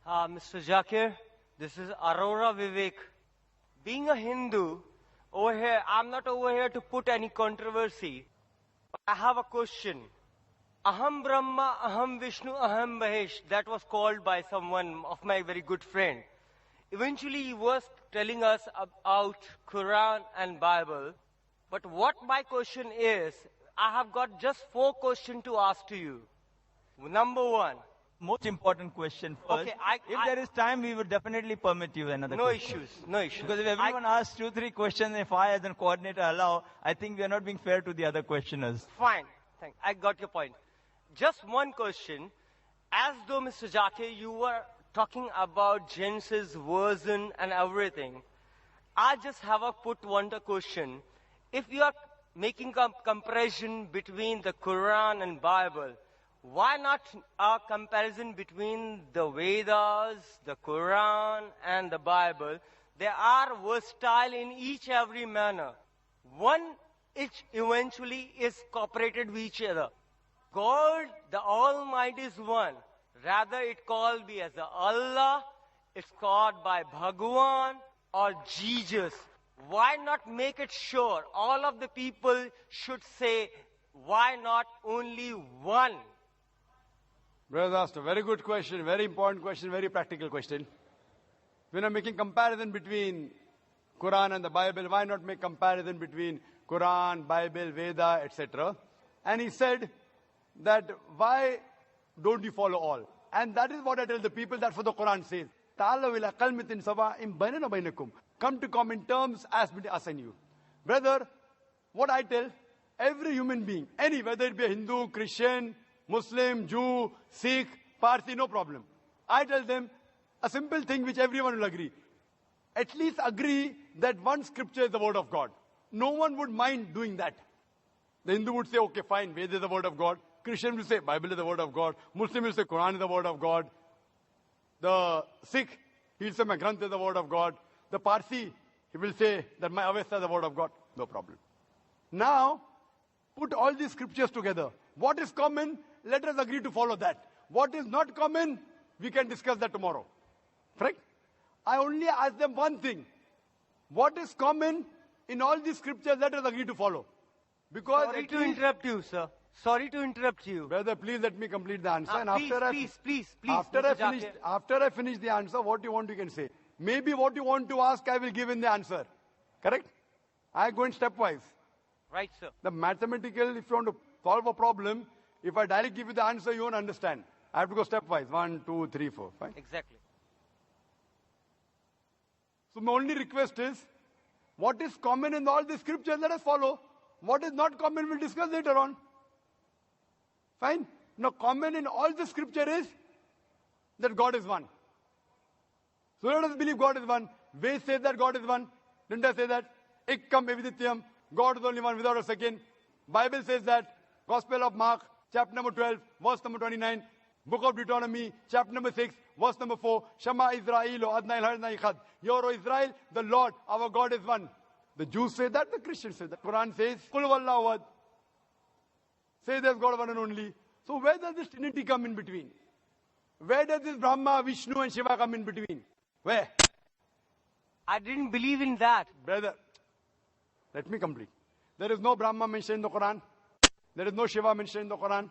Mr. Zakir, this is Aurora Vivek. Being a Hindu, over here, I'm not over here to put any controversy. But I have a question. Aham Brahma, Aham Vishnu, Aham Mahesh. That was called by someone of my very good friend. Eventually, he was telling us about Quran and Bible. But what my question is, I have got just 4 questions to ask to you. Number 1. Most important question first. Okay, if there is time, we would definitely permit you another No question. issues, no issues. Because if everyone asks 2-3 questions, if I as a coordinator allow, I think we are not being fair to the other questioners. Fine, thank. I got your point. Just one question. As though, Mr. Zakir, you were talking about Genesis version and everything, I just have a put one question. If you are making a comparison between the Quran and Bible, why not a comparison between the Vedas, the Quran, and the Bible? They are versatile in each every manner. One each eventually is cooperated with each other. God, the Almighty, is one. Rather, it called be as a Allah, it's called by Bhagwan or Jesus. Why not make it sure? All of the people should say, why not only one? Brother asked a very good question, very important question, very practical question. When I'm making comparison between Quran and the Bible, why not make comparison between Quran, Bible, Veda, etc.? And he said that why don't you follow all? And that is what I tell the people, that's what the Quran says. Come to common terms as between us and you. Brother, what I tell every human being, any, whether it be a Hindu, Christian, Muslim, Jew, Sikh, Parsi, no problem. I tell them a simple thing which everyone will agree. At least agree that one scripture is the word of God. No one would mind doing that. The Hindu would say, okay, fine, Veda is the word of God. Christian will say, Bible is the word of God. Muslim will say, Quran is the word of God. The Sikh, he will say, my Granth is the word of God. The Parsi, he will say that my Avesta is the word of God. No problem. Now, put all these scriptures together. What is common? Let us agree to follow that. What is not common? We can discuss that tomorrow. Correct? I only ask them one thing. What is common in all these scriptures? Let us agree to follow. Because Sorry to interrupt you, sir. Sorry to interrupt you. Brother, please let me complete the answer. And Please, after Mr. Zakir. I finish the answer, what you want you can say. Maybe what you want to ask, I will give in the answer. Correct? I go in stepwise. Right, sir. The mathematical, if you want to solve a problem, if I directly give you the answer, you won't understand. I have to go stepwise. 1, 2, 3, 4. Fine? Exactly. So my only request is, what is common in all the scriptures, let us follow. What is not common, we'll discuss later on. Fine? Now, common in all the scripture is that God is one. So let us believe God is one. Ved says that God is one. Didn't I say that? Ekkam evidityam. God is only one without a second. Bible says that. Gospel of Mark, chapter number 12, verse number 29. Book of Deuteronomy, chapter number 6, verse number 4. Shema Israel, O Adnai Hadnai Echad. Hear, O Israel, the Lord, our God is one. The Jews say that, the Christians say that. Quran says, Kul Wallahu Ahad. Say there's God one and only. So where does this Trinity come in between? Where does this Brahma, Vishnu and Shiva come in between? Where? I didn't believe in that. Brother, let me complete. There is no Brahma mentioned in the Quran. There is no Shiva mentioned in the Quran.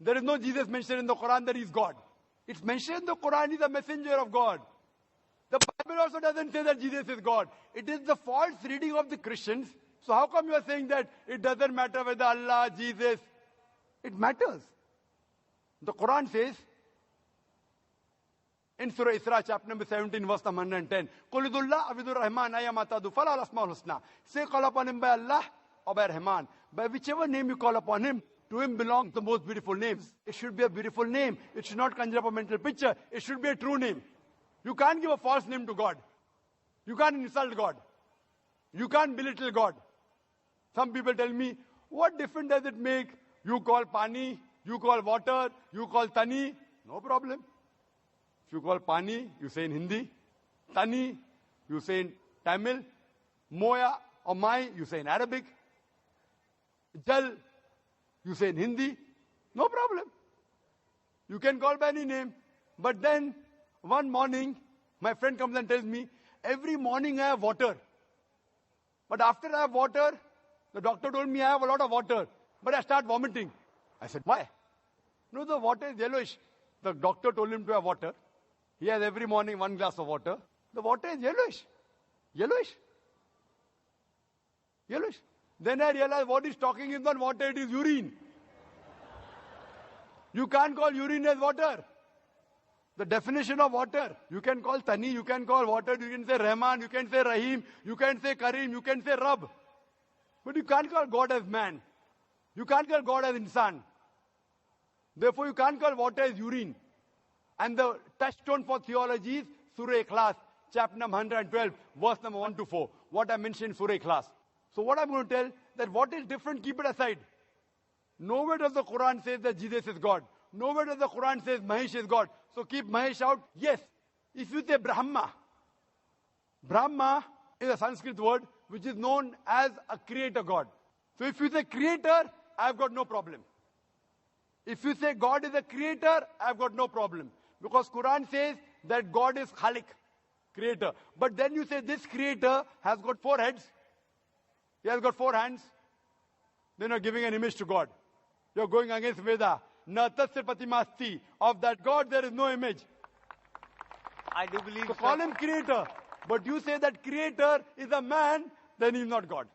There is no Jesus mentioned in the Quran that he is God. It's mentioned in the Quran, he is a messenger of God. The Bible also doesn't say that Jesus is God. It is the false reading of the Christians. So how come you are saying that it doesn't matter whether Allah, Jesus? It matters. The Quran says, in Surah Isra, chapter number 17, verse number 110, Qulidullah abidur rahman ayamatadu falal asmaul husna. Say call upon him by Allah or by Rahman. By whichever name you call upon him, to him belongs the most beautiful names. It should be a beautiful name. It should not conjure up a mental picture. It should be a true name. You can't give a false name to God. You can't insult God. You can't belittle God. Some people tell me, what difference does it make? You call pani, you call water, you call tani. No problem. If you call pani, you say in Hindi. Tani, you say in Tamil. Moya or mai, you say in Arabic. Jal, you say in Hindi. No problem. You can call by any name. But then, one morning, my friend comes and tells me, every morning I have water. But after I have water, the doctor told me I have a lot of water. But I start vomiting. I said, why? No, the water is yellowish. The doctor told him to have water. He has every morning 1 glass of water. The water is yellowish. Yellowish. Yellowish. Then I realized what he's talking is not water, it is urine. You can't call urine as water. The definition of water, you can call Tani, you can call water, you can say Rahman, you can say Rahim, you can say Karim, you can say Rab. But you can't call God as man. You can't call God as insan. Therefore, you can't call water as urine. And the touchstone for theology is Surah Ikhlas, chapter number 112, verse number 1 to 4. What I mentioned in Surah Ikhlas. So what I'm going to tell, that what is different, keep it aside. Nowhere does the Quran say that Jesus is God. Nowhere does the Quran say Mahesh is God. So keep Mahesh out. Yes. If you say Brahma, Brahma is a Sanskrit word which is known as a creator God. So if you say creator, I've got no problem. If you say God is a creator, I've got no problem. Because Quran says that God is Khalik, creator. But then you say this creator has got 4 heads. He has got 4 hands. Then you're giving an image to God. You're going against Veda. Na tasya patimasti. Of that God there is no image. I do believe So call him creator. But you say that creator is a man, then he's not God.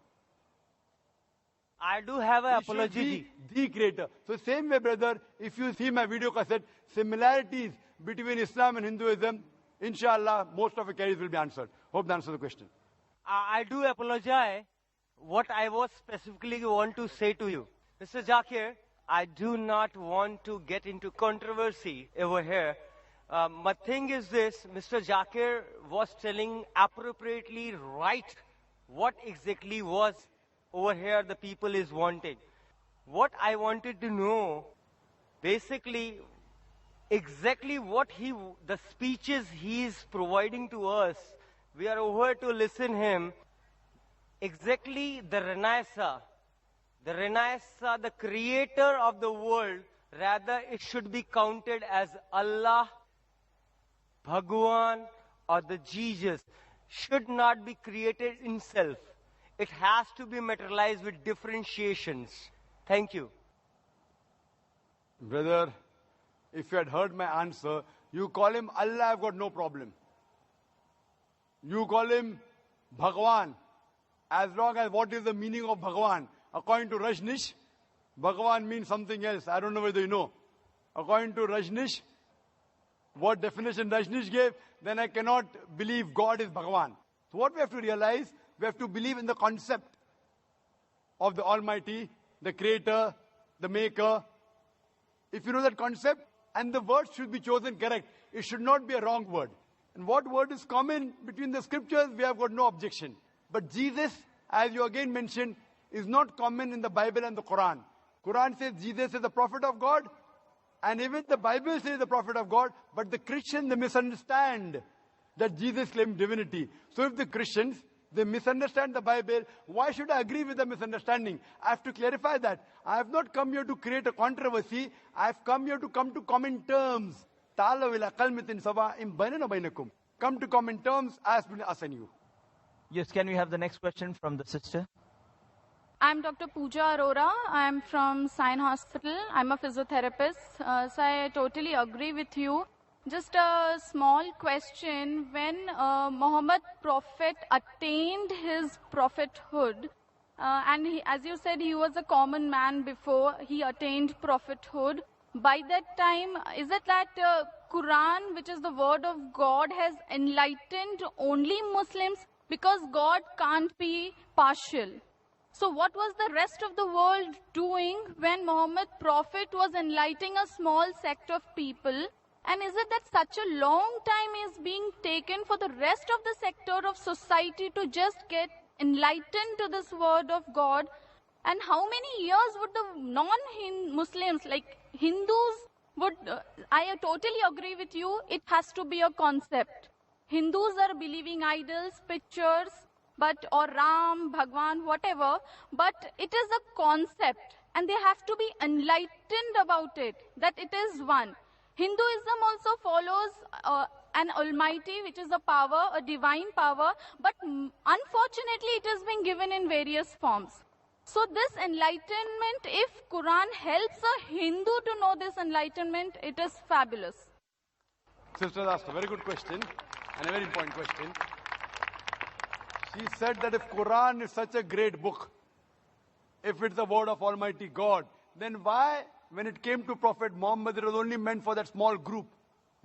I do have an He should apology. be the creator. So same way, brother, if you see my video cassette, similarities between Islam and Hinduism, inshallah, most of the queries will be answered. Hope that answers the question. I do apologize. What I was specifically want to say to you, Mr. Zakir, I do not want to get into controversy over here. My thing is this, Mr. Zakir was telling appropriately right what exactly was over here the people is wanting. What I wanted to know, basically, exactly what the speeches he is providing to us, we are over to listen him. Exactly the Renaissance, the creator of the world, rather it should be counted as Allah, Bhagwan, or the Jesus, should not be created in self. It has to be materialized with differentiations. Thank you. Brother, if you had heard my answer, you call him Allah, I've got no problem. You call him Bhagwan. As long as what is the meaning of Bhagwan? According to Rajneesh, Bhagwan means something else. I don't know whether you know. According to Rajneesh, what definition Rajneesh gave, then I cannot believe God is Bhagwan. So what we have to realize, we have to believe in the concept of the Almighty, the Creator, the Maker. If you know that concept, and the word should be chosen correct. It should not be a wrong word. And what word is common between the scriptures, we have got no objection. But Jesus, as you again mentioned, is not common in the Bible and the Quran. Quran says Jesus is the prophet of God, and even the Bible says the prophet of God, but the Christians, they misunderstand that Jesus claimed divinity. So if the Christians, they misunderstand the Bible, why should I agree with the misunderstanding? I have to clarify that. I have not come here to create a controversy. I have come here to come to common terms. Ta'alaw ila kalmatin sawa'in bainana bainakum. Come to common terms as between us and you. Yes, can we have the next question from the sister? I'm Dr. Pooja Arora. I'm from Sion Hospital. I'm a physiotherapist. So I totally agree with you. Just a small question. When Muhammad Prophet attained his prophethood, and as you said, he was a common man before he attained prophethood. By that time, is it that Quran, which is the word of God, has enlightened only Muslims? Because God can't be partial. So what was the rest of the world doing when Muhammad Prophet was enlightening a small sect of people? And is it that such a long time is being taken for the rest of the sector of society to just get enlightened to this word of God? And how many years would the non-Muslims, like Hindus, would... I totally agree with you, it has to be a concept. Hindus are believing idols, pictures, or Ram, Bhagwan, whatever, but it is a concept and they have to be enlightened about it, that it is one. Hinduism also follows an almighty, which is a power, a divine power, but unfortunately it has been given in various forms. So this enlightenment, if Quran helps a Hindu to know this enlightenment, it is fabulous. Sister asked a very good question and a very important question. She said that if Quran is such a great book, if it's the word of Almighty God, then why, when it came to Prophet Muhammad, it was only meant for that small group,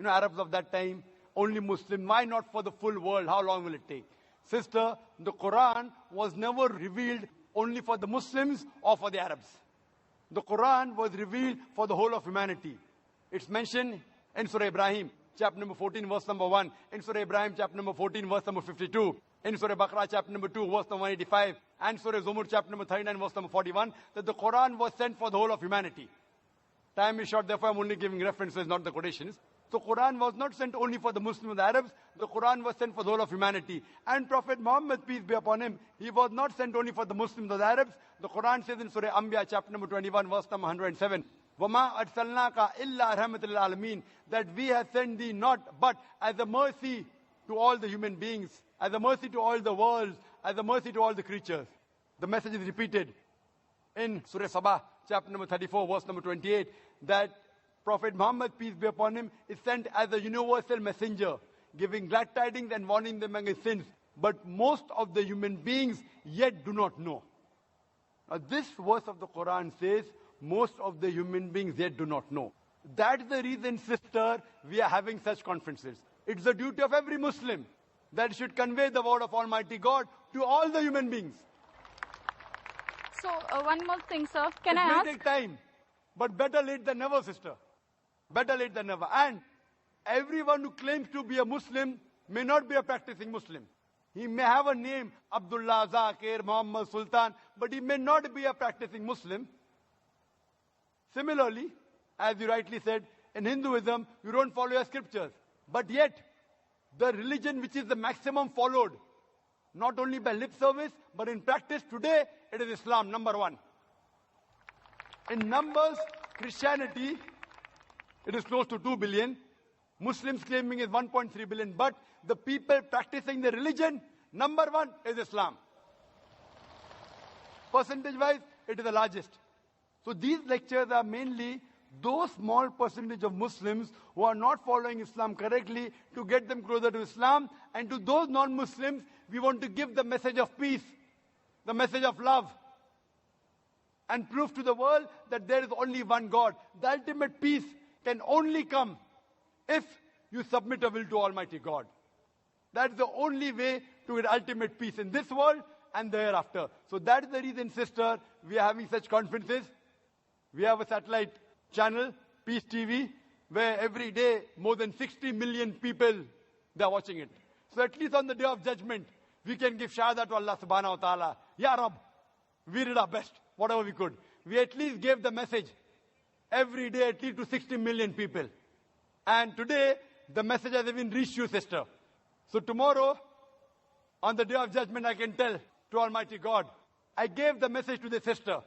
Arabs of that time, only Muslim. Why not for the full world? How long will it take? Sister, the Quran was never revealed only for the Muslims or for the Arabs. The Quran was revealed for the whole of humanity. It's mentioned in Surah Ibrahim, chapter number 14, verse number 1. In Surah Ibrahim, chapter number 14, verse number 52. In Surah Baqarah, chapter number 2, verse number 185. And Surah Zumur, chapter number 39, verse number 41. That the Quran was sent for the whole of humanity. Time is short, therefore I'm only giving references, not the quotations. So Quran was not sent only for the Muslims and the Arabs. The Quran was sent for the whole of humanity. And Prophet Muhammad, peace be upon him, he was not sent only for the Muslims or the Arabs. The Quran says in Surah Anbiya, chapter number 21, verse number 107. وَمَا أَرْسَلْنَاكَ إِلَّا رَحْمَةً لِلْعَالَمِينَ. That we have sent thee not but as a mercy to all the human beings, as a mercy to all the worlds, as a mercy to all the creatures. The message is repeated in Surah Sabah, chapter number 34, verse number 28, that Prophet Muhammad, peace be upon him, is sent as a universal messenger, giving glad tidings and warning them against sins. But most of the human beings yet do not know. Now this verse of the Quran says, most of the human beings yet do not know. That's the reason, sister, we are having such conferences. It's the duty of every Muslim that should convey the word of Almighty God to all the human beings. So one more thing, sir. Can I ask? It may ask? take time, but better late than never, sister. Better late than never. And everyone who claims to be a Muslim may not be a practicing Muslim. He may have a name, Abdullah, Zakir, Muhammad, Sultan, but he may not be a practicing Muslim. Similarly, as you rightly said, in Hinduism, you don't follow your scriptures. But yet, the religion which is the maximum followed, not only by lip service, but in practice today, it is Islam, number one. In numbers, Christianity, it is close to 2 billion. Muslims claiming is 1.3 billion. But the people practicing the religion, number one is Islam. Percentage-wise, it is the largest. So these lectures are mainly those small percentage of Muslims who are not following Islam correctly, to get them closer to Islam. And to those non-Muslims, we want to give the message of peace, the message of love, and prove to the world that there is only one God. The ultimate peace can only come if you submit a will to Almighty God. That's the only way to get ultimate peace in this world and the hereafter. So that is the reason, sister, we are having such conferences. We have a satellite channel, Peace TV, where every day more than 60 million people, they are watching it. So at least on the day of judgment, we can give shahada to Allah subhanahu wa ta'ala. Ya Rab, we did our best, whatever we could. We at least gave the message every day at least to 60 million people. And today, the message has even reached you, sister. So tomorrow, on the day of judgment, I can tell to Almighty God, I gave the message to the sister.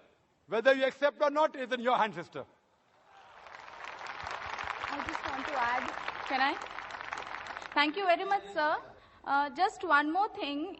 Whether you accept or not is in your hand, sister. I just want to add, can I? Thank you very much, sir. Just one more thing.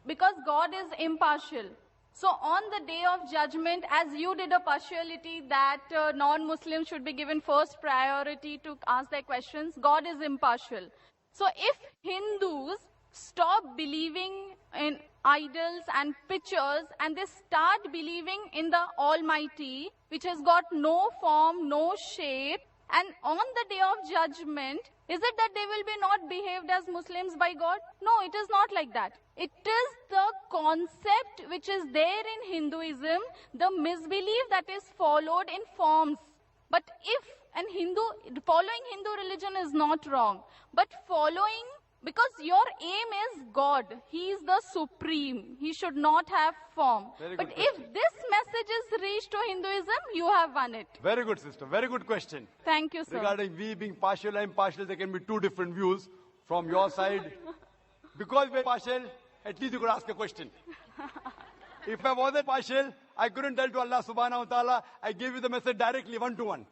Because God is impartial, so on the day of judgment, as you did a partiality that non-Muslims should be given first priority to ask their questions, God is impartial. So if Hindus stop believing in idols and pictures and they start believing in the Almighty, which has got no form, no shape, and on the day of judgment, is it that they will be not behaved as Muslims by God? No, it is not like that. It is the concept which is there in Hinduism, the misbelief that is followed in forms. But following Hindu religion is not wrong. But following, because your aim is God. He is the supreme. He should not have form. But if this message is reached to Hinduism, you have won it. Very good, sister. Very good question. Thank you, sir. Regarding we being partial and impartial, there can be two different views from your side. Because we're partial, at least you could ask a question. If I wasn't partial, I couldn't tell to Allah subhanahu wa ta'ala, I gave you the message directly, one to one.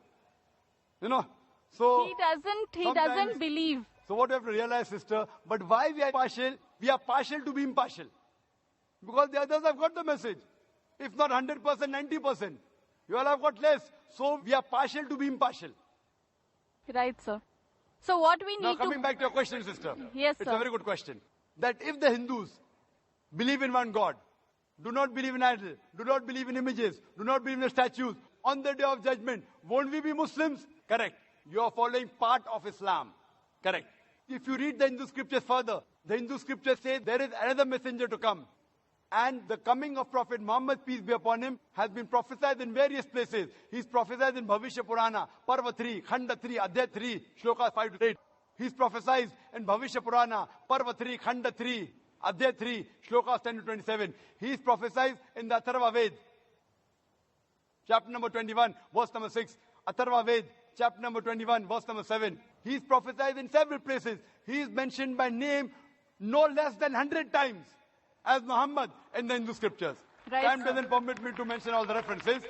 So He doesn't sometimes- believe. So what you have to realize, sister, but why we are partial? We are partial to be impartial. Because the others have got the message. If not 100%, 90%. You all have got less. So we are partial to be impartial. Right, sir. So what we Now need coming to... back to your question, sister. Yes, It's sir. a very good question. That if the Hindus believe in one God, do not believe in idol, do not believe in images, do not believe in statues, on the day of judgment, won't we be Muslims? Correct. You are following part of Islam. Correct. If you read the Hindu scriptures further, the Hindu scriptures say there is another messenger to come. And the coming of Prophet Muhammad, peace be upon him, has been prophesied in various places. He's prophesied in Bhavishya Purana, Parva 3, Khanda 3, Adhyay 3, Shloka 5 to 8. He's prophesied in Bhavishya Purana, Parva 3, Khanda 3, Adhyay 3, Shlokas 10 to 27. He's prophesied in the Atharva Ved, chapter number 21, verse number 6. Atharva Ved, chapter number 21, verse number 7. He's prophesied in several places. He is mentioned by name no less than 100 times as Muhammad in the Hindu scriptures. Right, Time sir. doesn't permit me to mention all the references.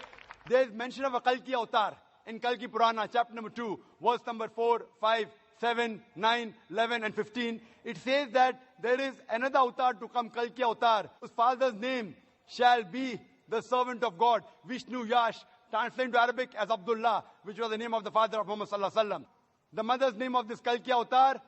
There is mention of a Kalki avatar in Kalki Purana, chapter number 2, verse number 4, 5, 7, 9, 11, and 15. It says that there is another avatar to come, Kalki avatar, whose father's name shall be the servant of God, Vishnu Yash, translated to Arabic as Abdullah, which was the name of the father of Muhammad sallallahu alaihi wasallam. The mother's name of this Kalki avatar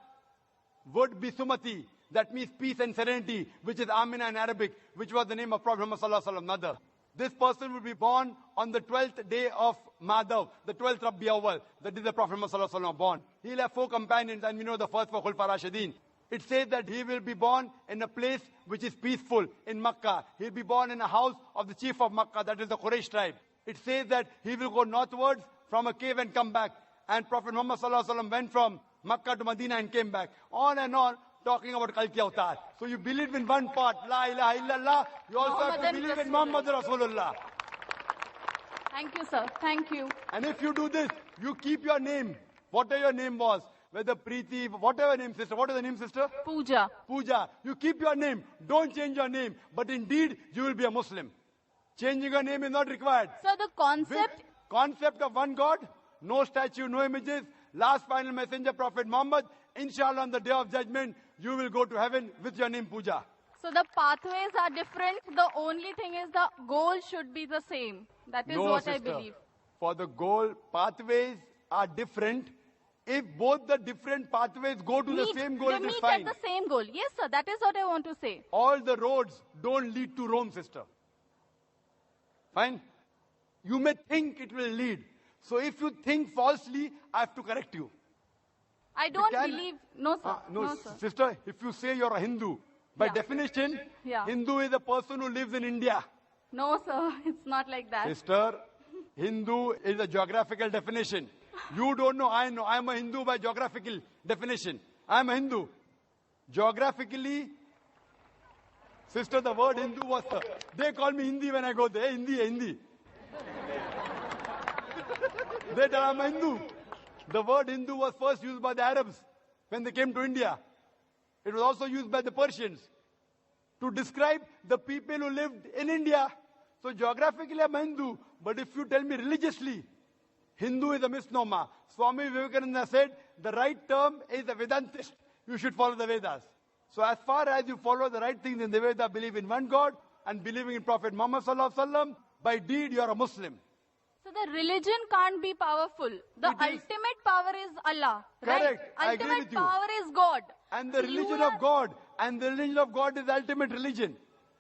would be Sumati. That means peace and serenity, which is Amina in Arabic, which was the name of Prophet Muhammad sallallahu alaihi wasallam, mother. This person will be born on the 12th day of Madhav, the 12th Rabi Awal. That is the Prophet Muhammad sallallahu alaihi wasallam born. He'll have 4 companions, and we know the first 4 Khulfa Rashidin. It says that he will be born in a place which is peaceful in Makkah. He'll be born in a house of the chief of Makkah, that is the Quraysh tribe. It says that he will go northwards from a cave and come back. And Prophet Muhammad sallallahu alaihi wasallam went from Makkah to Medina and came back. On and on, talking about Kalki Avatar. So you believe in one part, La ilaha illallah. You also have to Muhammadan believe in Muhammad Rasulullah. Thank you, sir. Thank you. And if you do this, you keep your name, whatever your name was, whether Preeti, whatever name, sister. What is the name, sister? Pooja. Pooja. You keep your name. Don't change your name. But indeed, you will be a Muslim. Changing your name is not required. So the concept... With concept of one God, no statue, no images, last final messenger, Prophet Muhammad, inshallah on the day of judgment, you will go to heaven with your name Pooja. So the pathways are different. The only thing is the goal should be the same. That is what I believe. For the goal, pathways are different. If both the different pathways go to the same goal, they it is meet fine. at the same goal. Yes, sir. That is what I want to say. All the roads don't lead to Rome, sister. Fine? You may think it will lead. So if you think falsely, I have to correct you. I don't can- believe... No, sir. No, sir. sister, if you say you're a Hindu, by Yeah. definition, Yeah. Hindu is a person who lives in India. No, sir. It's not like that. Sister, Hindu is a geographical definition. You don't know, I know. I'm a Hindu by geographical definition. I'm a Hindu. Geographically, sister, the word Hindu was, they call me Hindi when I go there. Hey, Hindi, hey, Hindi. They tell I'm a Hindu. The word Hindu was first used by the Arabs when they came to India. It was also used by the Persians to describe the people who lived in India. So geographically I'm a Hindu, but if you tell me religiously, Hindu is a misnomer. Swami Vivekananda said the right term is a Vedantist. You should follow the Vedas. So as far as you follow the right things in the Vedas, believe in one God and believing in Prophet Muhammad sallallahu alaihi wasallam, by deed you are a Muslim. So the religion can't be powerful. The It is. ultimate power is Allah. Correct. Right? I agree Ultimate with you. power is God. And the So you religion are- of God, and the religion of God is the ultimate religion.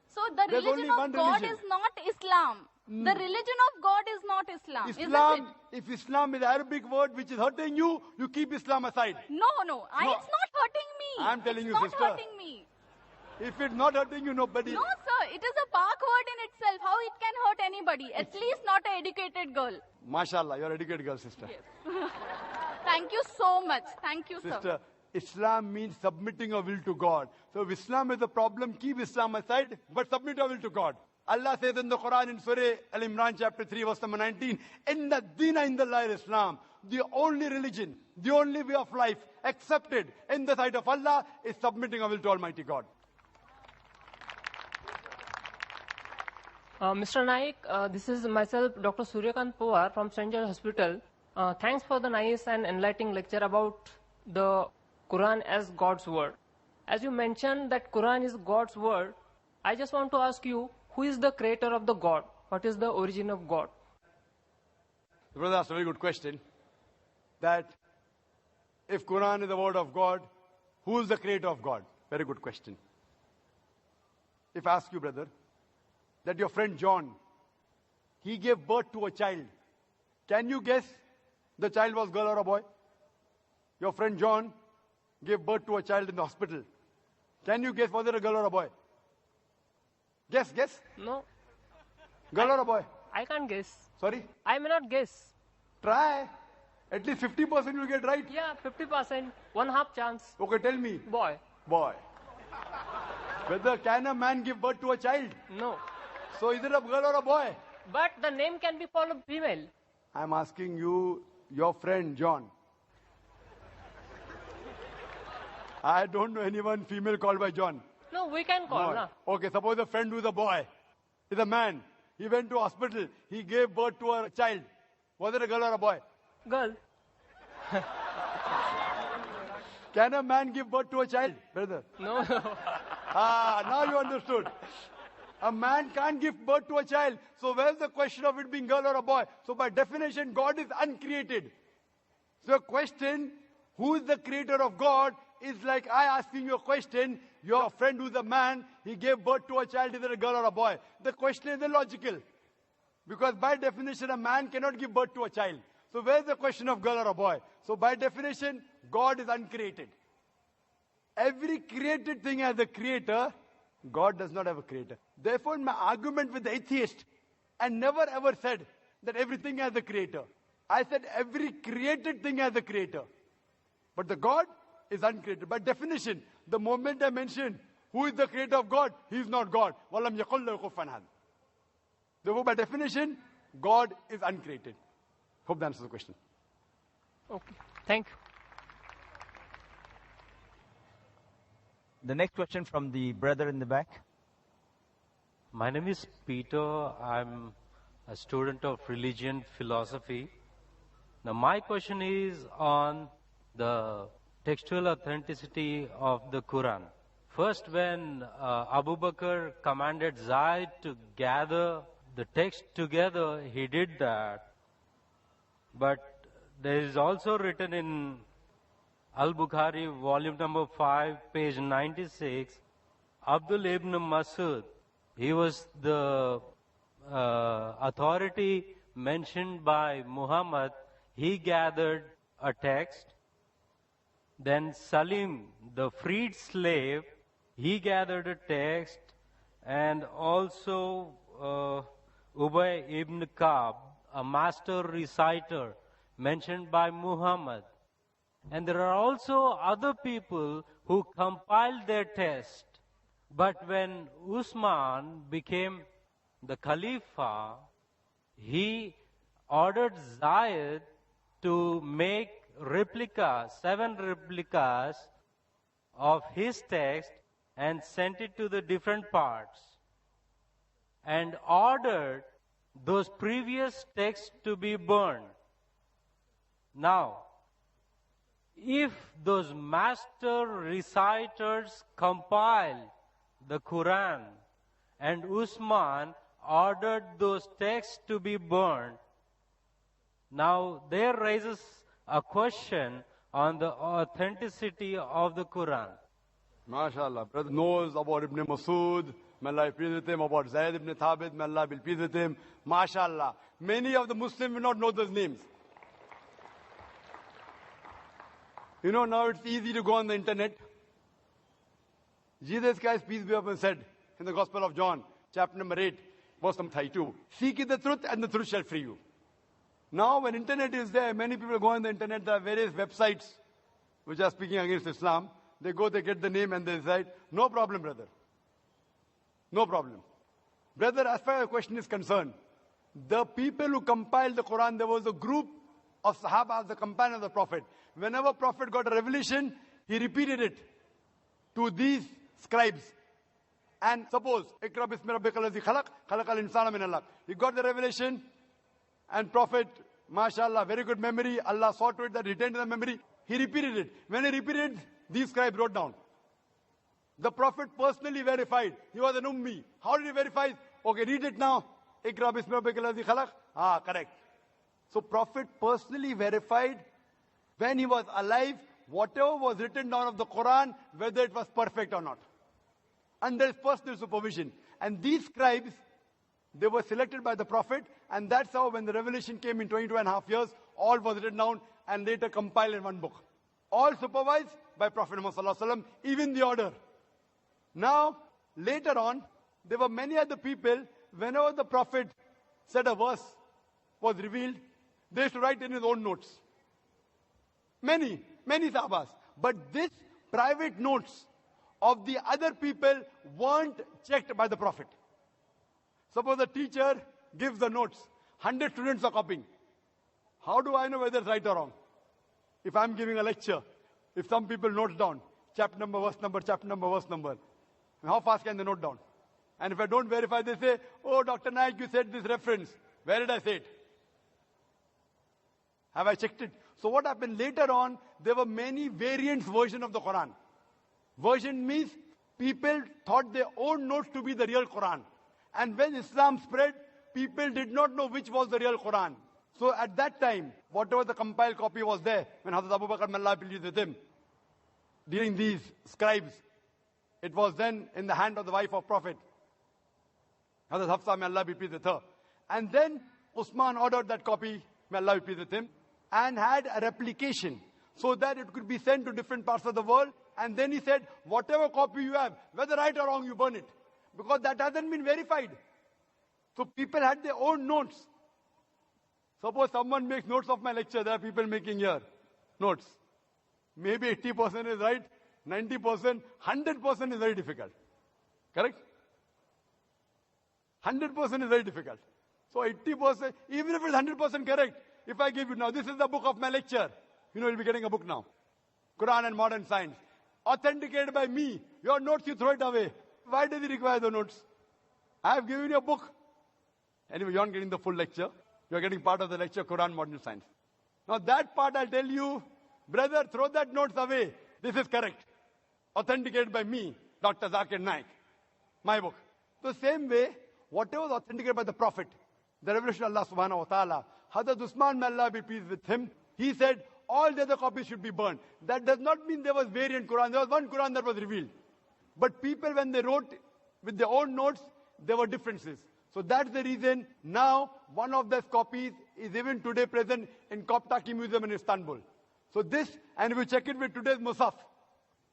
So the There's religion only of one God religion. is not Islam. The religion of God is not Islam. Islam, Isn't it? if Islam is an Arabic word which is hurting you, you keep Islam aside. No. No. It's not hurting me. I'm telling it's you, not sister. hurting me. If it's not hurting you, nobody. No, sir. It is a Pak word in itself. How it can hurt anybody? At least not an educated girl. MashaAllah, you're an educated girl, sister. Thank you so much. Thank you, sir. Sister, Islam means submitting your will to God. So if Islam is a problem, keep Islam aside, but submit your will to God. Allah says in the Quran in Surah Al-Imran chapter 3 verse number 19, Inna Dina Indallah Islam. The only religion, the only way of life accepted in the sight of Allah is submitting our will to Almighty God. Mr. Naik, this is myself, Dr. Suryakant Pawar from St. George Hospital. Thanks for the nice and enlightening lecture about the Quran as God's word. As you mentioned that Quran is God's word, I just want to ask you, who is the creator of the God? What is the origin of God? The brother asked a very good question. That if Quran is the word of God, who is the creator of God? Very good question. If I ask you, brother, that your friend John, he gave birth to a child. Can you guess the child was girl or a boy? Your friend John gave birth to a child in the hospital. Can you guess was it a girl or a boy? Guess. No, Girl or a boy? I can't guess. Sorry? I may not guess. Try. At least 50% you'll get right. Yeah, 50%, 1/2 chance. Okay, tell me. Boy. Boy. Whether can a man give birth to a child? No. So is it a girl or a boy? But the name can be for a female. I'm asking you, your friend John. I don't know anyone female called by John. No, we can call, No. na? Okay, suppose a friend who is a boy, is a man. He went to hospital. He gave birth to a child. Was it a girl or a boy? Girl. Can a man give birth to a child, brother? No. Now you understood. A man can't give birth to a child. So where's the question of it being girl or a boy? So by definition, God is uncreated. So a question, who is the creator of God, is like I asking you a question. Your friend who's a man, he gave birth to a child, is it a girl or a boy? The question is illogical. Because by definition, a man cannot give birth to a child. So where's the question of girl or a boy? So by definition, God is uncreated. Every created thing has a creator. God does not have a creator. Therefore, my argument with the atheist, I never ever said that everything has a creator. I said every created thing has a creator. But the God is uncreated. By definition, the moment I mention who is the creator of God, he is not God. وَلَمْ يَقُلْ لَهُ كُفُوًا أَحَدٌ. Therefore, by definition, God is uncreated. Hope that answers the question. Okay. Thank you. The next question from the brother in the back. My name is Peter. I'm a student of religion philosophy. Now, my question is on the textual authenticity of the Quran. First, when Abu Bakr commanded Zayd to gather the text together, he did that. But there is also written in Al-Bukhari, volume number 5, page 96, Abdul ibn Masud, he was the authority mentioned by Muhammad. He gathered a text. Then Salim, the freed slave, he gathered a text. And also Ubay ibn Ka'b, a master reciter mentioned by Muhammad. And there are also other people who compiled their text. But when Usman became the Khalifa, he ordered Zayd to make replicas, 7 replicas of his text and sent it to the different parts. And ordered those previous texts to be burned. Now, if those master reciters compiled the Quran and Usman ordered those texts to be burned, now there raises a question on the authenticity of the Quran. MashaAllah. Brother knows about Ibn Masud. May Allah be pleased with him. About Zayd ibn Thabit. May Allah be pleased with him. MashaAllah. Many of the Muslims will not know those names. You know, now it's easy to go on the internet. Jesus Christ, peace be upon him, said in the Gospel of John, chapter number 8, verse number 32, seek ye the truth and the truth shall free you. Now when internet is there, many people go on the internet, there are various websites which are speaking against Islam. They go, they get the name and they decide, no problem, brother. No problem. Brother, as far as the question is concerned, the people who compiled the Quran, there was a group of Sahaba, the companion of the Prophet. Whenever Prophet got a revelation, he repeated it to these scribes. And suppose, Ikra bismi rabbika allazi khalaq, khalaqal insana min alaq. He got the revelation and Prophet mashallah, very good memory. Allah saw to it that retained the memory. He repeated it. When he repeated, these scribes wrote down. The Prophet personally verified. He was an ummi. How did he verify? Okay, read it now. Ikra bismi rabbika alladhi khalaq. Correct. So Prophet personally verified when he was alive, whatever was written down of the Quran, whether it was perfect or not. Under his personal supervision. And these scribes, they were selected by the Prophet, and that's how when the revelation came in 22.5 years, all was written down and later compiled in one book. All supervised by Prophet Muhammad, even the order. Now, later on, there were many other people, whenever the Prophet said a verse was revealed, they used to write in his own notes. Many sahabas. But this private notes of the other people weren't checked by the Prophet. Suppose the teacher gives the notes. 100 students are copying. How do I know whether it's right or wrong? If I'm giving a lecture, if some people note down, chapter number, verse number, chapter number, verse number, how fast can they note down? And if I don't verify, they say, oh, Dr. Naik, you said this reference. Where did I say it? Have I checked it? So what happened later on, there were many variants version of the Quran. Version means people thought their own notes to be the real Quran. And when Islam spread, people did not know which was the real Quran. So at that time, whatever the compiled copy was there, when Hazrat Abu Bakr may Allah be pleased with him, during these scribes, it was then in the hand of the wife of Prophet, Hazrat Hafsa, may Allah be pleased with her. And then Usman ordered that copy, may Allah be pleased with him, and had a replication so that it could be sent to different parts of the world. And then he said, whatever copy you have, whether right or wrong, you burn it. Because that hasn't been verified. So people had their own notes. Suppose someone makes notes of my lecture, there are people making here notes. Maybe 80% is right, 90%, 100% is very difficult. Correct? 100% is very difficult. So 80%, even if it's 100% correct, if I give you now, this is the book of my lecture. You know, you'll be getting a book now. Quran and Modern Science. Authenticated by me. Your notes, you throw it away. Why does he require the notes? I have given you a book. Anyway, you aren't getting the full lecture. You are getting part of the lecture, Quran, Modern Science. Now that part I'll tell you, brother, throw that notes away. This is correct. Authenticated by me, Dr. Zakir Naik. My book. The same way, whatever was authenticated by the Prophet, the revelation of Allah subhanahu wa ta'ala, Hazrat Usman, may Allah be pleased with him, he said, all the other copies should be burned. That does not mean there was variant Quran. There was one Quran that was revealed. But people, when they wrote with their own notes, there were differences. So that's the reason now one of those copies is even today present in Koptaki Museum in Istanbul. So this, and if you check it with today's Musaf,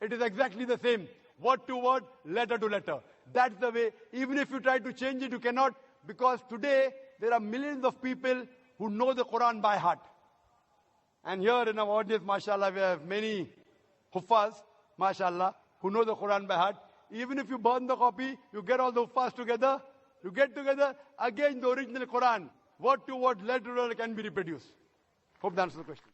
it is exactly the same. Word to word, letter to letter. That's the way. Even if you try to change it, you cannot. Because today, there are millions of people who know the Quran by heart. And here in our audience, mashallah, we have many huffaz, mashallah, who know the Quran by heart. Even if you burn the copy, you get all the huffaz together, you get together, again the original Quran, word to word, letter to letter can be reproduced. Hope that answers the question.